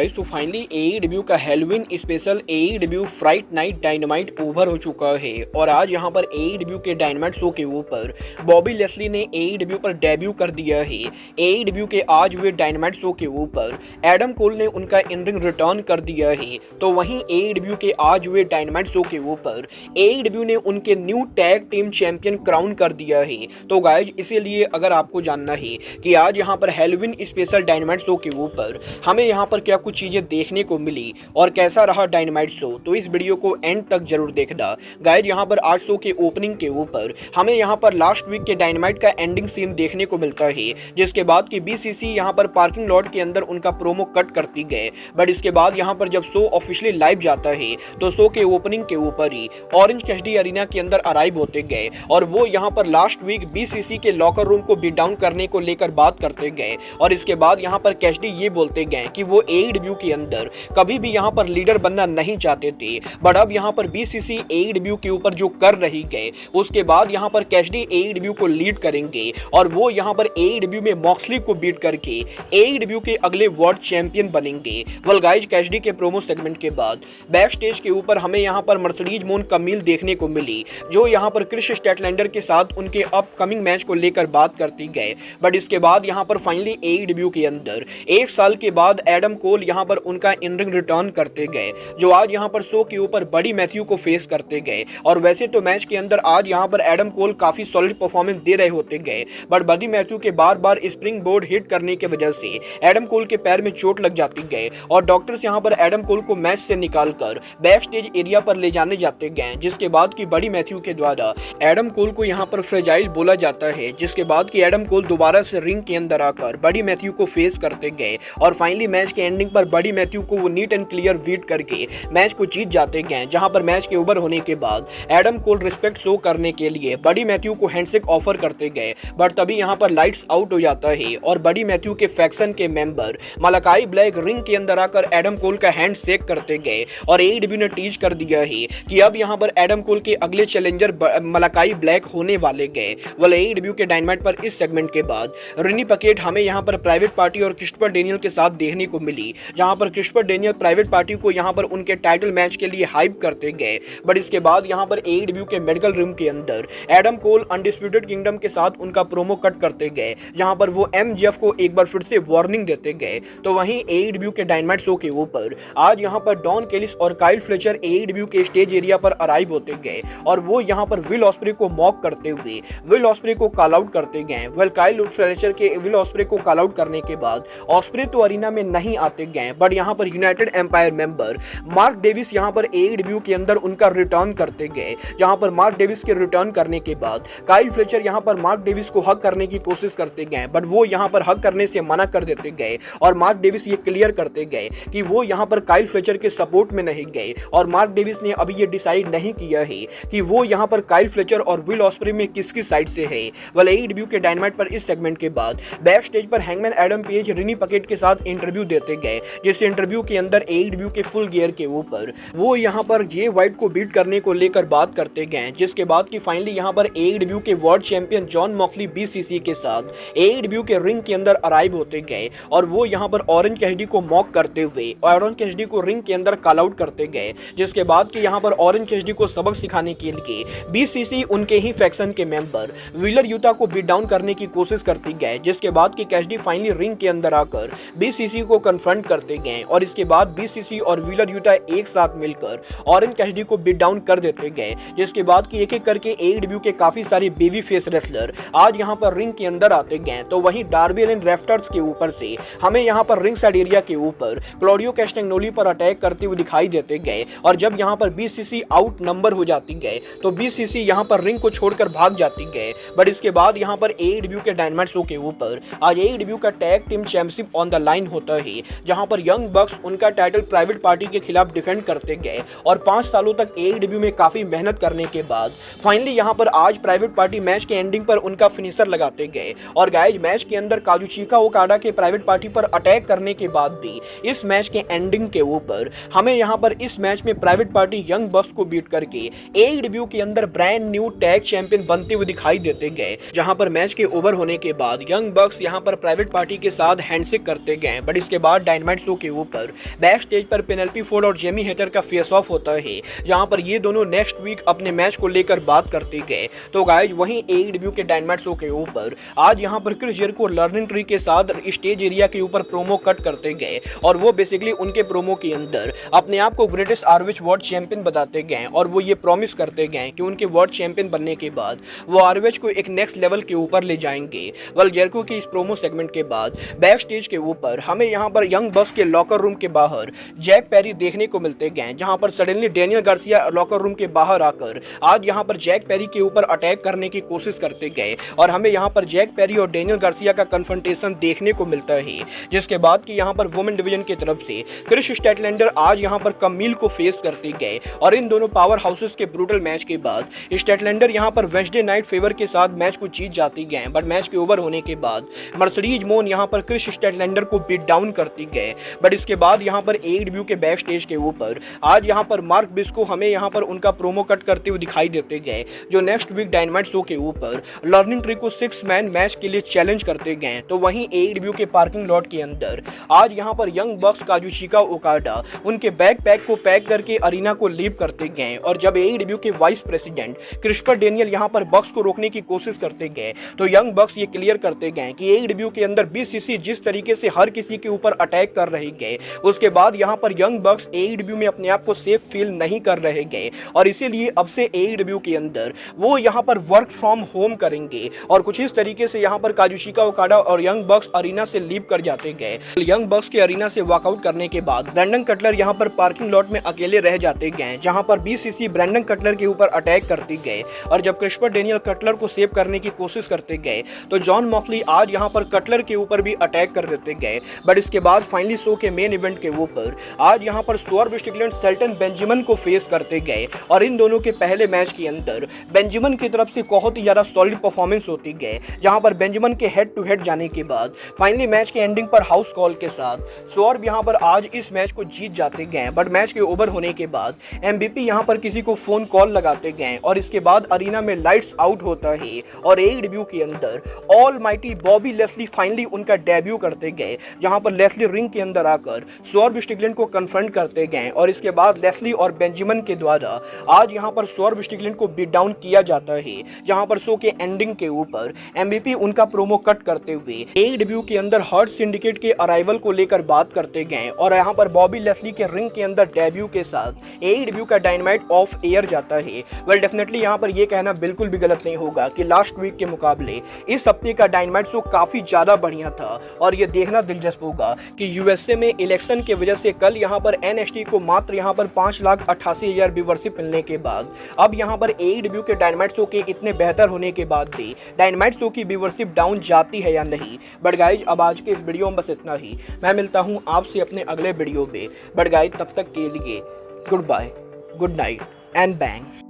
Guys, तो finally AEW का Halloween special AEW fright night dynamite over हो चुका है और आज यहां पर एईडब्ल्यू के डायनामाइट शो के ऊपर बॉबी लेस्ली ने एईडब्ल्यू पर डेब्यू कर दिया है। एईडब्ल्यू के आज हुए डायनामाइट शो के ऊपर एडम कोल ने उनका इन रिंग रिटर्न कर दिया है, तो वहीं एईडब्ल्यू के आज हुए डायनामाइट शो के ऊपर एईडब्ल्यू ने उनके new tag team champion crown कर दिया है। तो गाइज, इसीलिए अगर आपको जानना है कि आज यहां पर हैलोवीन स्पेशल डायनामाइट शो के ऊपर हमें यहाँ पर क्या कुछ चीजें देखने को मिली और कैसा रहा डायनामाइट शो, तो इस वीडियो को एंड तक जरूर देखना। गाइज, यहाँ पर आज शो के ओपनिंग के ऊपर हमें यहाँ पर लास्ट वीक के डायनामाइट का एंडिंग सीन देखने को मिलता है, जिसके बाद की बीसीसी यहाँ पर पार्किंग लॉट के अंदर उनका प्रोमो कट करती गए। बट इसके बाद यहाँ पर जब शो ऑफिशियली लाइव जाता है तो शो के ओपनिंग के ऊपर ही ऑरेंज कैसिडी अरीना के अंदर अराइव होते गए और वो यहाँ पर लास्ट वीक बीसीसी के लॉकर रूम को बीट डाउन करने को लेकर बात करते गए और इसके बाद यहाँ पर कैसिडी ये बोलते गए कि वो एईडब्ल्यू के अंदर कभी भी यहाँ पर लीडर बनना नहीं चाहते थे, बट अब यहाँ पर बीसीसी एईडब्ल्यू के ऊपर जो कर रही गए उसके बाद यहाँ पर कैसिडी एईडब्ल्यू को लीड करेंगे और वो यहाँ पर एईडब्ल्यू में मॉक्सली को बीट करके एईडब्ल्यू के अगले वर्ल्ड चैंपियन बनेंगे। वेल गाइज, कैसिडी के प्रोमो सेगमेंट के बाद बैक स्टेज के ऊपर हमें यहाँ पर मर्सिडीज मोन कमील देखने को मिली, जो यहाँ पर क्रिस स्टैटलैंडर के साथ उनके अपकमिंग मैच को लेकर बात करती गए। बट इसके बाद यहाँ पर फाइनली एईडब्ल्यू के अंदर एक साल के बाद एडम कोल यहाँ पर उनका इन रिंग रिटर्न करते गए, जो आज यहाँ पर शो के ऊपर बडी मैथ्यू को फेस करते गए। और वैसे तो मैच के अंदर आज यहाँ पर एडम कोल काफी सॉलिड परफॉर्मेंस दे रहे होते गए, बट बडी मैथ्यू के बार बार स्प्रिंग बोर्ड हिट करने की वजह से एडम कोल के पैर में चोट लग जाती गए और डॉक्टर्स यहाँ पर एडम कोल को मैच से निकालकर बैक स्टेज एरिया पर ले जाने जाते गए, जिसके बाद की बडी मैथ्यू के द्वारा एडम कोल को यहाँ पर फ्रेजाइल बोला जाता है, जिसके बाद की एडम कोल दोबारा से रिंग के अंदर आकर बडी मैथ्यू को फेस करते गए और फाइनली मैच के एंडिंग पर बडी मैथ्यू को वो नीट एंड क्लियर बीट करके मैच को जीत जाते गए। जहां पर मैच के ओवर होने के बाद एडम कोल रिस्पेक्ट शो करने के लिए बडी मैथ्यू को हैंडशेक ऑफर करते गए, बट तभी यहां पर लाइट्स आउट हो जाता है और बडी मैथ्यू के फैक्शन के मेंबर मलाकाई ब्लैक रिंग के अंदर आकर एडम कोल का हैंड शेक करते गए और एईडब्ल्यू ने टीज कर दिया है कि अब यहां पर एडम कोल के अगले चैलेंजर मलाकाई ब्लैक होने वाले गए। वेल, एईडब्ल्यू के डायनामाइट पर इस सेगमेंट के बाद रिनी पकेट हमें यहां पर प्राइवेट पार्टी और क्रिस्टोफर डेनियल के साथ देखने को मिली, जहां पर क्रिस्टोफर डेनियल प्राइवेट पार्टी को यहां पर उनके टाइटल मैच के लिए हाइप करते गए। बट इसके बाद यहां पर एईडब्ल्यू के मेडिकल रूम के अंदर एडम कोल अनडिस्प्यूटेड किंगडम के साथ उनका प्रोमो कट करते गए, जहां पर वो एमजेएफ को एक बार फिर से वार्निंग देते गए। तो वहीं एईडब्ल्यू के डायनामाइट शो के ऊपर आज यहां पर डॉन केलिस और काइल फ्लेचर एईडब्ल्यू के स्टेज एरिया पर अराइव होते गए और वो यहां पर विल ऑस्प्रे को मॉक करते हुए विल ऑस्प्रे को कॉल आउट करते गए। वेल, काइल फ्लेचर के विल ऑस्प्रे को कॉल आउट करने के बाद ऑस्प्रे तो अरीना में नहीं आते गए, बट यहां पर United Empire member Mark Davis यहां पर एईडब्ल्यू के अंदर उनका रिटर्न करते गए। जहां पर मार्क डेविस के रिटर्न करने के बाद काइल फ्लेचर यहां पर मार्क डेविस को हक करने की कोशिश करते गए, बट वो यहां पर हक करने से मना कर देते गए और मार्क डेविस ये क्लियर करते गए कि वो यहां पर काइल फ्लेचर के सपोर्ट में नहीं गए और मार्क डेविस ने अभी ये डिसाइड नहीं किया है कि वो यहां पर काइल फ्लेचर और विल ऑस्प्रे में किसकी साइड से है। वेल, एईडब्ल्यू के डायनामाइट पर इस सेगमेंट के बाद बैक स्टेज पर hangman Adam page Rini pocket के साथ इंटरव्यू देते गए, जिस इंटरव्यू के अंदर एईडब्ल्यू के फुल गियर के ऊपर वो यहां पर जे वाइट को बीट करने को लेकर बात करते गए, जिसके बाद की फाइनली यहां पर एईडब्ल्यू के world champion John Moxley BCC के साथ एईडब्ल्यू के रिंग के अंदर अराइव होते गए और वो यहां पर ऑरेंज कैसिडी को मॉक करते हुए ऑरेंज कैसिडी को रिंग के अंदर कॉल आउट करते गए, जिसके बाद कि यहां पर ऑरेंज कैसिडी को सबक सिखाने के लिए बीसीसी उनके ही फैक्शन के मेंबर व्हीलर यूटा को बीट डाउन करने की कोशिश करती गए, जिसके बाद कि कैसिडी फाइनली रिंग के अंदर आकर बीसीसी को कन्फ्रंट करते गए और इसके बाद बीसीसी और व्हीलर यूटा एक साथ मिलकर ऑरेंज कैसिडी को बीट डाउन कर देते गए, जिसके बाद कि एक एक करके एईडब्ल्यू के काफी सारे बेबी फेस रेसलर आज यहां पर रिंग के अंदर आते गए। तो वहीं डार्बी एलिन रैफ्टर्स के ऊपर से हमें यहां पर रिंग साइड एरिया के ऊपर क्लॉडियो कैस्टेग्नोली पर अटैक करते हुए दिखाई देते गए और जब यहां पर बीसीसी आउट नंबर हो जाती गए तो बीसीसी यहां पर रिंग को छोड़कर भाग जाती गए। बट इसके बाद यहां पर एईडब्ल्यू के डायनामाइट शो के ऊपर आज एईडब्ल्यू का tag team championship on the line होता है, जहां पर यंग बक्स उनका टाइटल प्राइवेट पार्टी के खिलाफ डिफेंड करते गए और 5 सालों तक एईडब्ल्यू में काफी मेहनत करने के बाद फाइनली यहां पर आज प्राइवेट पार्टी मैच के एंडिंग पर उनका फिनिशर लगाते गए। और गाइज, मैच के अंदर काजुचिका ओकाडा के प्राइवेट पार्टी पर अटैक करने के बाद भी इस मैच के एंडिंग के ऊपर हमें यहां पर इस मैच में प्राइवेट पार्टी यंग बक्स को बीट करके एईडब्ल्यू के अंदर ब्रांड न्यू टैग चैंपियन बनते हुए दिखाई देते गए। जहां पर मैच के ओवर होने के बाद यंग बक्स यहां पर प्राइवेट पार्टी के साथ हैंडशेक करते गए, बट इसके बाद डायनामाइट डायनामाइट शो के ऊपर बैक स्टेज पर पेनेल्पी फोर्ड और जेमी हेटर का फेस ऑफ होता है, जहां पर ये दोनों नेक्स्ट वीक अपने मैच को लेकर बात करते गए। तो गाइज वहीं AEW के डायनामाइट शो के ऊपर आज यहां पर क्रिस जेरिको लर्निंग ट्री के साथ स्टेज एरिया के ऊपर प्रोमो कट करते गए और वो बेसिकली उनके प्रोमो के अंदर अपने आप को ग्रेटेस्ट आरओएच वर्ल्ड चैंपियन बताते गए और वो ये प्रॉमिस करते गए कि उनके वर्ल्ड चैंपियन बनने के बाद वो आरओएच को एक नेक्स्ट लेवल के ऊपर ले जाएंगे। वेल, जेरिको की इस प्रोमो सेगमेंट के बाद बैक स्टेज के ऊपर हमें यहाँ पर यंग बक्स के लॉकर रूम के बाहर जैक पेरी देखने को मिलते गए, जहां पर suddenly Daniel Garcia locker room के बाहर आकर आज यहां पर जैक पेरी के ऊपर अटैक करने की कोशिश करते गए और हमें यहां पर जैक पेरी और डेनियल गार्सिया का कन्फ्रंटेशन देखने को मिलता है, जिसके बाद कि यहां पर वुमेन डिवीजन की तरफ से क्रिस स्टैटलैंडर आज यहां पर कमील को फेस करते गए और इन दोनों पावर हाउसेस के ब्रूटल मैच के बाद स्टैटलैंडर यहां पर वेडनेसडे नाइट फेवर के साथ मैच को जीत जाती गए। बट मैच के ओवर होने के बाद मर्सिडीज मोन यहां पर क्रिस स्टैटलैंडर को बीट डाउन करती गए। बट इसके बाद यहां पर AEW के बैक स्टेज के ऊपर आज यहां पर मार्क बिस्को हमें यहां पर उनका प्रोमो कट करते हुए दिखाई देते गए, जो नेक्स्ट वीक डायनामाइट शो के ऊपर लर्निंग ट्री को 6 मैन मैच के लिए चैलेंज करते गए। तो वहीं AEW के पार्किंग लॉट के अंदर आज यहां पर यंग बक्स काजुचिका ओकाडा उनके बैकपैक को पैक करके अरीना को लीव करते गए और जब AEW के वाइस प्रेसिडेंट क्रिस्पर डेनियल यहां पर बक्स को रोकने की कोशिश करते गए तो यंग बक्स ये क्लियर करते गए कि AEW के अंदर BCC जिस तरीके से हर किसी के ऊपर अटैक कर रहे गए, उसके बाद यहां पर यंग बक्स AEW में अपने आप को सेफ फील नहीं कर रहे गए और इसीलिए अब से AEW के अंदर वो यहां पर वर्क फ्रॉम होम करेंगे और कुछ इस तरीके से यहां पर काजुचिका ओकाडा और यंग बक्स अरीना से लीव कर जाते गए। यंग बक्स के अरीना से वॉकआउट करने के बाद ब्रैंडन कटलर यहां पर पार्किंग लॉट में अकेले रह जाते गए, जहां पर BCC ब्रैंडन कटलर के ऊपर अटैक करते गए और जब क्रिस्पर डेनियल कटलर को सेव करने की कोशिश करते गए तो जॉन मॉक्सली आज यहां पर कटलर के ऊपर भी अटैक कर देते गए। बट इसके बाद फाइनली शो के मेन इवेंट के ऊपर आज यहां पर स्वर्व स्ट्रिकलैंड शेल्टन बेंजामिन को फेस करते गए और इन दोनों के पहले मैच के अंदर बेंजामिन की तरफ से बहुत ही ज्यादा सॉलिड परफॉर्मेंस होती गए, जहां पर बेंजामिन के हेड टू हेड जाने के बाद फाइनली मैच के एंडिंग पर हाउस कॉल के साथ स्वर्व यहां पर आज इस मैच को जीत जाते गए। बट मैच के ओवर होने के बाद MVP यहां पर किसी को फोन कॉल लगाते गए और इसके बाद अरीना में लाइट्स आउट होता है और AEW के अंदर ऑलमाइटी बॉबी लेस्ली फाइनली उनका डेब्यू करते गए, जहां पर लेस्ली रिंग के अंदर आकर स्वर्व स्ट्रिकलैंड को कन्फ्रंट करते गए और इसके बाद लेस्ली और बेंजामिन के द्वारा आज यहां पर स्वर्व स्ट्रिकलैंड को बीट डाउन किया जाता है, जहां पर शो के एंडिंग के ऊपर MVP उनका प्रोमो कट करते हुए AEW के अंदर हर्ट सिंडिकेट के अराइवल को लेकर बात करते गए और यहां पर बॉबी लेस्ली के रिंग के अंदर डेब्यू के साथ AEW का डायनामाइट ऑफ एयर जाता है। वेल, डेफिनेटली यहां पर यह कहना बिल्कुल भी गलत नहीं होगा कि लास्ट वीक के मुकाबले इस हफ्ते का डायनामाइट शो काफी ज्यादा बढ़िया था और यह देखना दिलचस्प होगा कि USA में इलेक्शन की वजह से कल यहां पर NXT को मात्र यहां पर 5,88,000 व्यूवरशिप मिलने के बाद अब यहां पर AEW के डायनामाइट शो के इतने बेहतर होने के बाद भी डायनामाइट शो की व्यूवरशिप डाउन जाती है या नहीं। बट गाइज, अब आज के इस वीडियो में बस इतना ही। मैं मिलता हूं आपसे अपने अगले वीडियो में। बट गाइज, तब तक के लिए good bye, good night and bang.